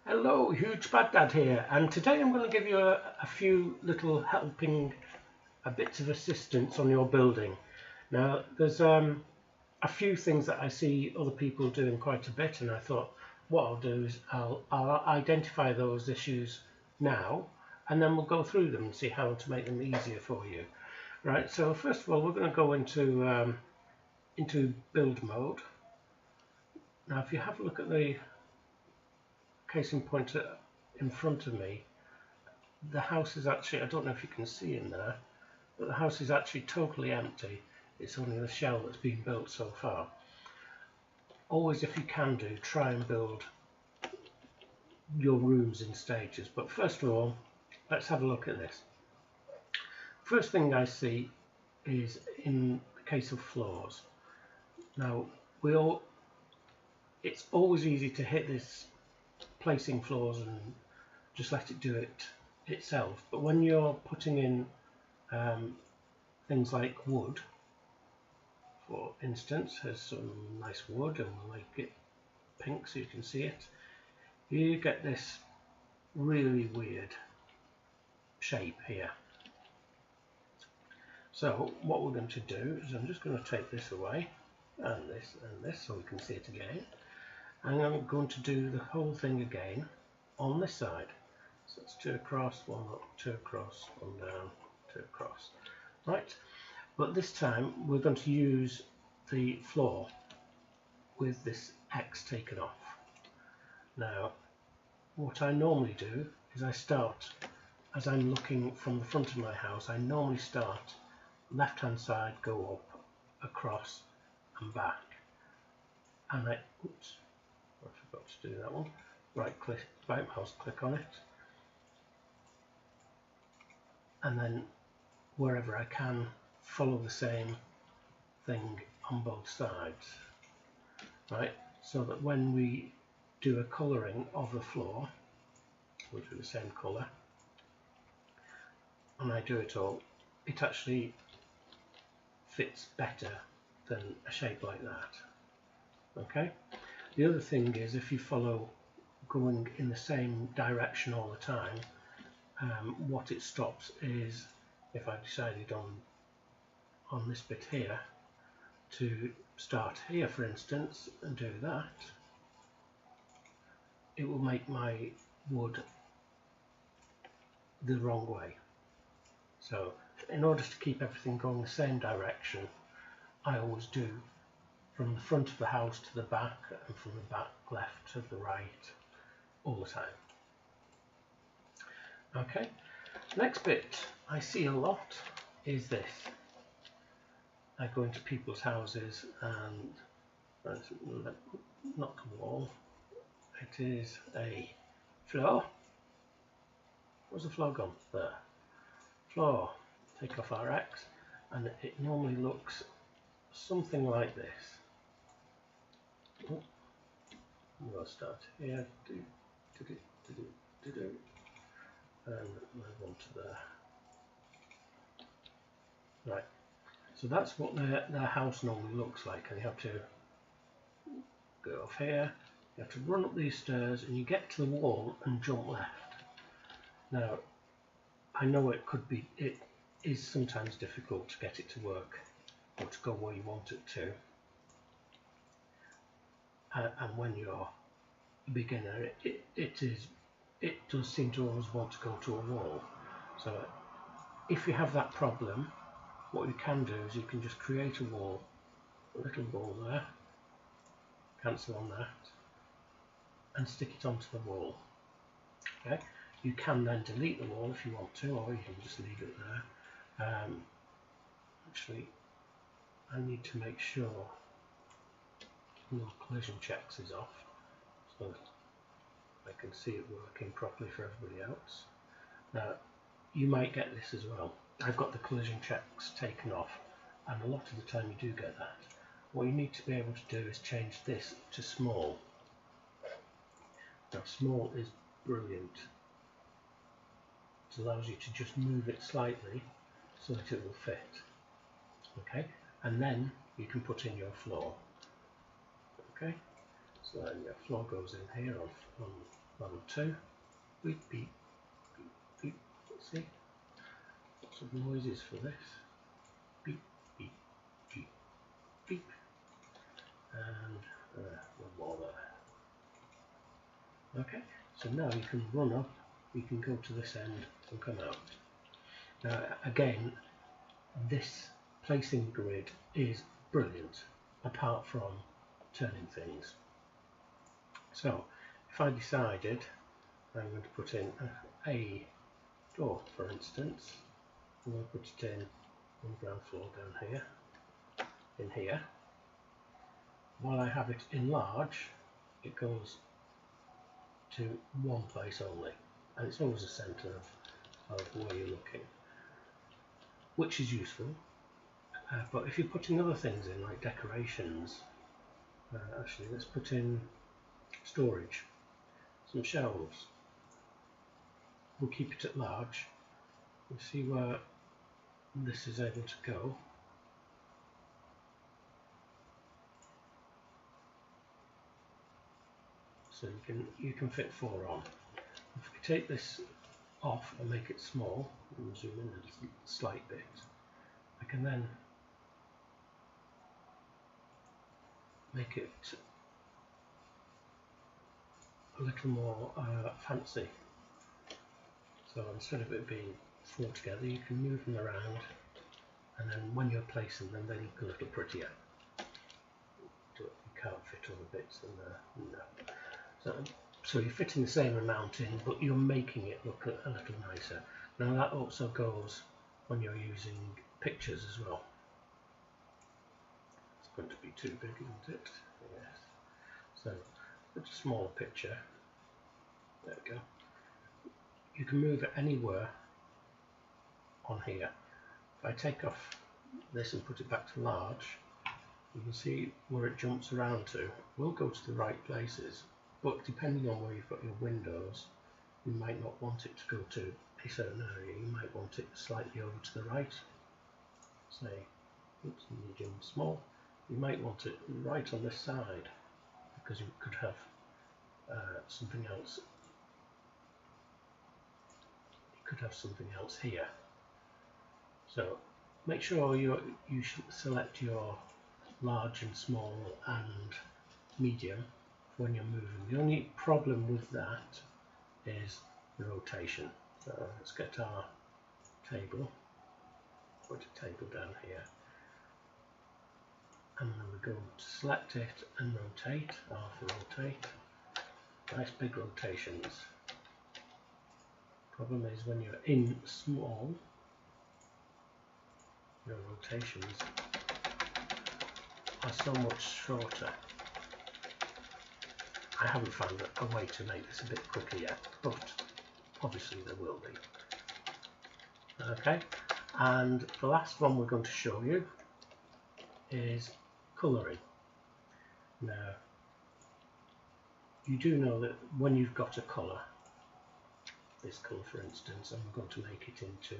Hello, Huge Bad Dad here, and today I'm going to give you a few little helping bits of assistance on your building. Now, there's a few things that I see other people doing quite a bit, and I thought what I'll do is I'll identify those issues now, and then we'll go through them and see how to make them easier for you. Right, so first of all, we're going to go into build mode. Now, if you have a look at the case in point in front of me, the house is actually, I don't know if you can see in there, but the house is actually totally empty. It's only the shell that's been built so far. Always, if you can do, try and build your rooms in stages. But first of all, let's have a look at this. First thing I see is in the case of floors. Now, it's always easy to hit this placing floors and just let it do it itself, but when you're putting in things like wood, for instance, there's some nice wood and we'll make it pink so you can see it, you get this really weird shape here. So what we're going to do is I'm just going to take this away and this so we can see it again. And I'm going to do the whole thing again on this side. So it's 2 across, 1 up, 2 across, 1 down, 2 across. Right, but this time we're going to use the floor with this X taken off. Now, what I normally do is I start, as I'm looking from the front of my house, I normally start left hand side, go up, across and back. And oops. I forgot to do that one. Right mouse click on it, and then wherever I can follow the same thing on both sides, right, so that when we do a colouring of the floor, we'll do the same colour, and I do it all, it actually fits better than a shape like that. Okay. The other thing is, if you follow going in the same direction all the time, what it stops is, if I decided on this bit here to start here, for instance, and do that, it will make my wood the wrong way. So in order to keep everything going the same direction, I always do from the front of the house to the back, and from the back left to the right, all the time. Okay, next bit I see a lot is this. I go into people's houses and not the wall, it is a floor. Where's the floor gone? There. Floor, take off our X, and it normally looks something like this. We'll start here, and move on to there. Right, so that's what their house normally looks like, and you have to go off here, you have to run up these stairs, and you get to the wall and jump left. Now, I know it is sometimes difficult to get it to work, or to go where you want it to. And when you're a beginner, it does seem to always want to go to a wall. So if you have that problem, what you can do is you can just create a wall, a little wall there, cancel on that, and stick it onto the wall. Okay, you can then delete the wall if you want to, or you can just leave it there. Actually, I need to make sure no collision checks is off, so that I can see it working properly for everybody else. Now, you might get this as well. I've got the collision checks taken off, and a lot of the time you do get that. What you need to be able to do is change this to small. Now, small is brilliant. It allows you to just move it slightly so that it will fit. Okay, and then you can put in your floor. Okay, so then your floor goes in here on 1, 2. Beep, beep, beep, beep. See? Lots of noises for this. Beep, beep, beep, beep. And one more there. Okay, so now you can run up, you can go to this end and come out. Now again, this placing grid is brilliant, apart from turning things. So if I decided I'm going to put in a door, for instance, I'm going to put it in on the ground floor down here, in here. While I have it enlarge, it goes to one place only, and it's always the centre of where you're looking, which is useful. But if you're putting other things in, like decorations, actually let's put in storage, some shelves. We'll keep it at large. We'll see where this is able to go. So you can fit 4 on. If we take this off and make it small, and zoom in a slight bit, I can then make it a little more fancy. So instead of it being 4 together, you can move them around, and then when you're placing them, they look a little prettier. You can't fit all the bits in there. No. So you're fitting the same amount in, but you're making it look a little nicer. Now that also goes when you're using pictures as well. It's going to be too big, isn't it? Yes. So it's a smaller picture. There we go. You can move it anywhere on here. If I take off this and put it back to large, you can see where it jumps around to. We'll go to the right places, but depending on where you've got your windows, you might not want it to go to a certain area. You might want it slightly over to the right, say, oops, medium, small. You might want it right on this side, because you could have something else. You could have something else here. So make sure you select your large and small and medium when you're moving. The only problem with that is the rotation. So let's get our table, put a table down here, and then we go to select it and rotate, rotate. Nice big rotations. Problem is when you're in small, your rotations are so much shorter. I haven't found a way to make this a bit quicker yet, but obviously there will be. Okay, and the last one we're going to show you is colouring. Now, you do know that when you've got a colour, this colour for instance, and we're going to make it into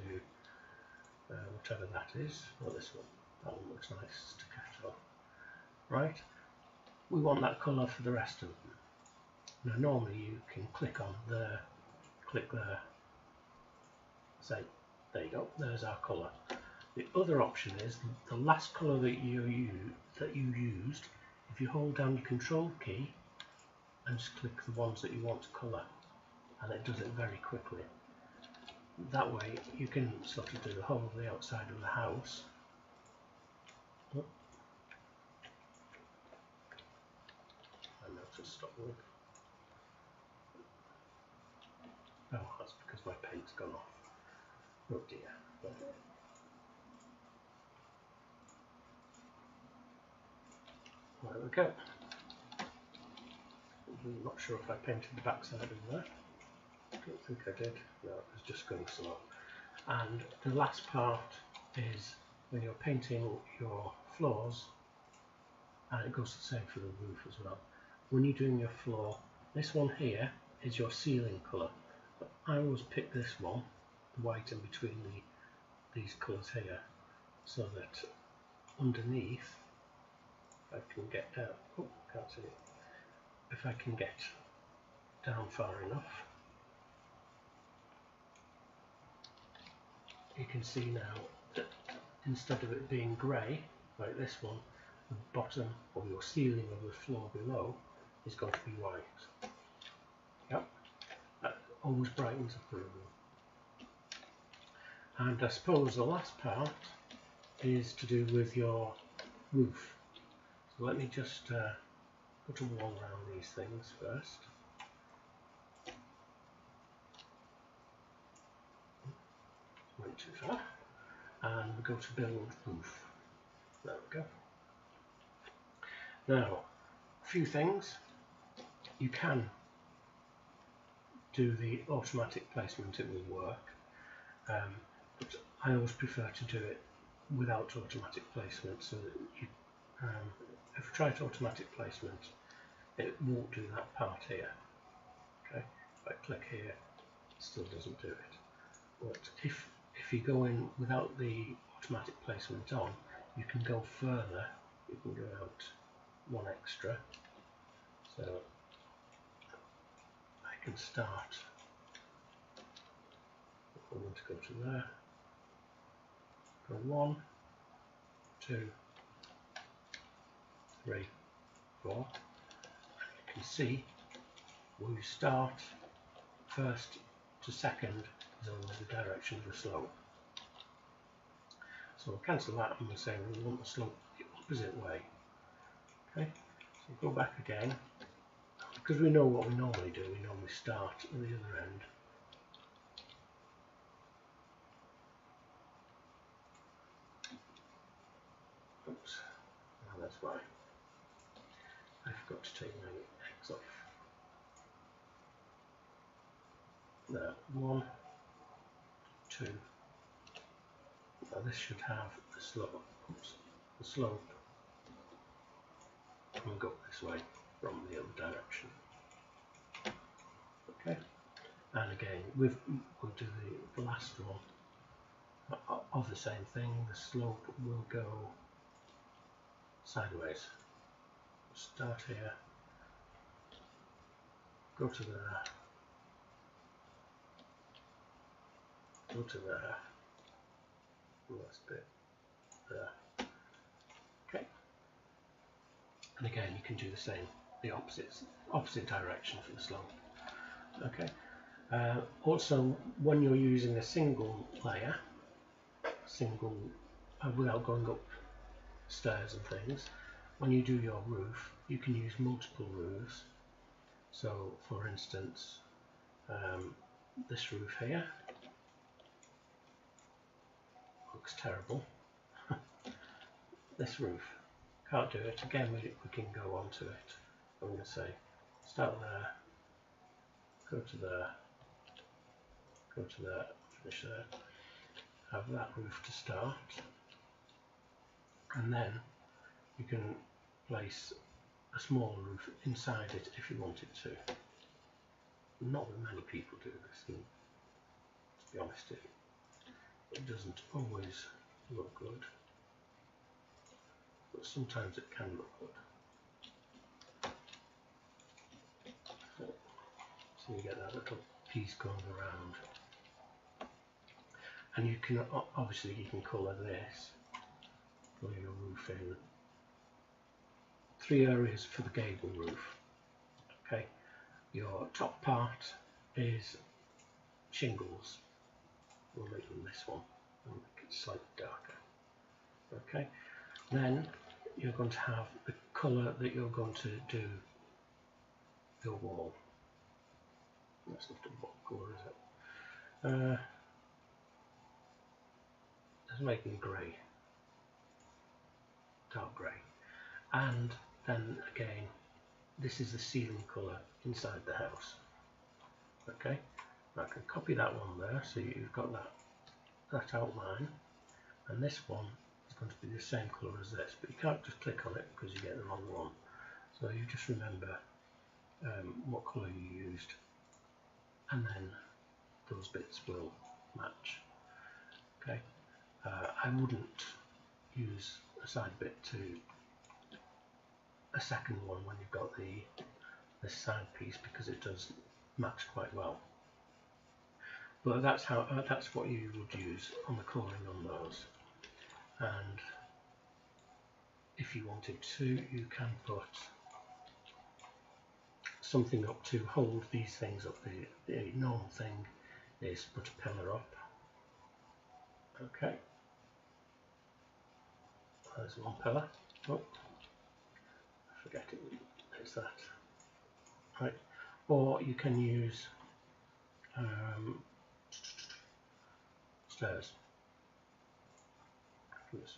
whatever that is, or this one, that one looks nice, staccato, right? We want that colour for the rest of them. Now normally you can click on there, click there, say, there you go, there's our colour. The other option is the last colour that you used, if you hold down your control key and just click the ones that you want to colour, and it does it very quickly. That way you can sort of do the whole of the outside of the house. Oh. I know to stop with. Oh, that's because my paint's gone off. Oh dear. There we go. I'm not sure if I painted the backside of there. I don't think I did. No, it was just going slow. And the last part is when you're painting your floors, and it goes the same for the roof as well. When you're doing your floor, this one here is your ceiling colour. But I always pick this one, the white in between these colours here, so that underneath, if I can get down, oh, can't see it. If I can get down far enough, you can see now that instead of it being grey like this one, the bottom or your ceiling of the floor below is going to be white. Yep, that always brightens up the room. And I suppose the last part is to do with your roof. So let me just put a wall around these things first. Went too far. And we go to build roof. There we go. Now, a few things. You can do the automatic placement, it will work. But I always prefer to do it without automatic placement, so that you, if you try it automatic placement, it won't do that part here. Okay, if I click here, it still doesn't do it. But if you go in without the automatic placement on, you can go further. You can go out one extra. So I can start. I want to go to there. Go 1, 2, 3, 4. And you can see where you start first to second is only the direction of the slope. So we'll cancel that and we'll say we want the slope the opposite way. Okay, so go back again. Because we know what we normally do, we normally start at the other end. Oops, oh, that's why I forgot to take my X off. There, 1, 2. Now this should have the slope. Oops, the slope will go this way from the other direction. Okay, and again we'll do the last one of the same thing. The slope will go sideways. Start here, go to there, go to there, last bit there. Okay, and again you can do the same, the opposite direction for the slope. Okay. Also, when you're using a single layer, without going up stairs and things, when you do your roof, you can use multiple roofs. So, for instance, this roof here looks terrible. This roof, can't do it. Again, we can go on to it. I'm going to say, start there, go to there, go to there, finish there, have that roof to start, and then you can place a small roof inside it if you wanted to. Not that many people do this, and to be honest, it doesn't always look good, but sometimes it can look good. So you get that little piece going around. And you can obviously you can colour this, colour your roof in. 3 areas for the gable roof. Okay, your top part is shingles. We'll make them this one and make it slightly darker. Okay, then you're going to have the colour that you're going to do your wall. That's not what colour is it? Let's make them grey, dark grey, and then again this is the ceiling colour inside the house. Okay, I can copy that one there, so you've got that outline, and this one is going to be the same colour as this, but you can't just click on it because you get the wrong one. So you just remember what colour you used, and then those bits will match. Okay. I wouldn't use a side bit to a second one when you've got this side piece, because it does match quite well. But that's what you would use on the colouring on those. And if you wanted to, you can put something up to hold these things up. The normal thing is put a pillar up. Okay, there's one pillar. Oh, forget it. It's that. Right, or you can use stairs. Yes.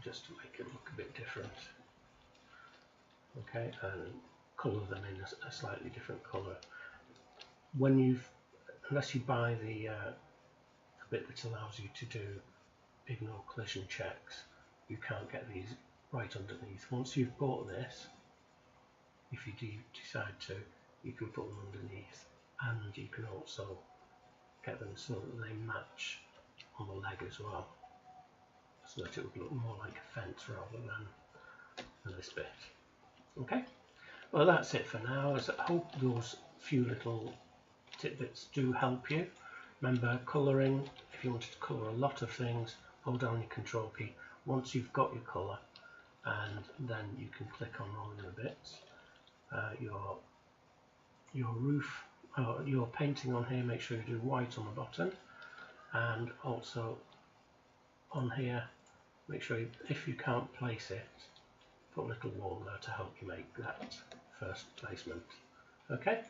Just to make it look a bit different. Okay, and colour them in a slightly different colour. When unless you buy the bit that allows you to do ignore collision checks, you can't get these right underneath. Once you've bought this, if you decide to, you can put them underneath, and you can also get them so that they match on the leg as well, so that it would look more like a fence rather than this bit. Okay, well that's it for now. I hope those few little tidbits do help you. Remember, colouring, if you wanted to colour a lot of things, hold down your control key once you've got your colour, and then you can click on all the bits. Your roof, your painting on here, make sure you do white on the bottom, and also on here, make sure if you can't place it, put a little wall there to help you make that first placement. Okay,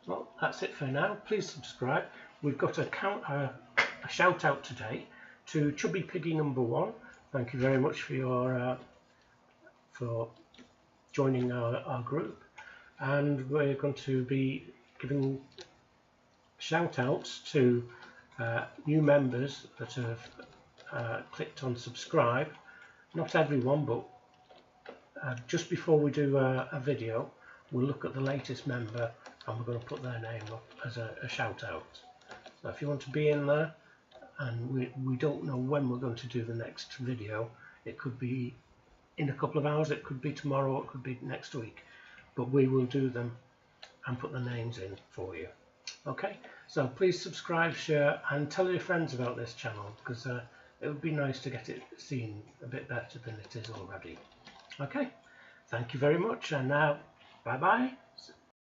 well that's it for now. Please subscribe. We've got a shout out today to Chubby Piggy #1. Thank you very much for joining our group, and we're going to be giving shout outs to new members that have clicked on subscribe. Not everyone, but just before we do a video, we'll look at the latest member and we're going to put their name up as a shout out. So if you want to be in there, and we don't know when we're going to do the next video, it could be in a couple of hours, it could be tomorrow, it could be next week, but we will do them and put the names in for you. Okay, so please subscribe, share, and tell your friends about this channel, because it would be nice to get it seen a bit better than it is already. Okay, thank you very much, and now bye bye.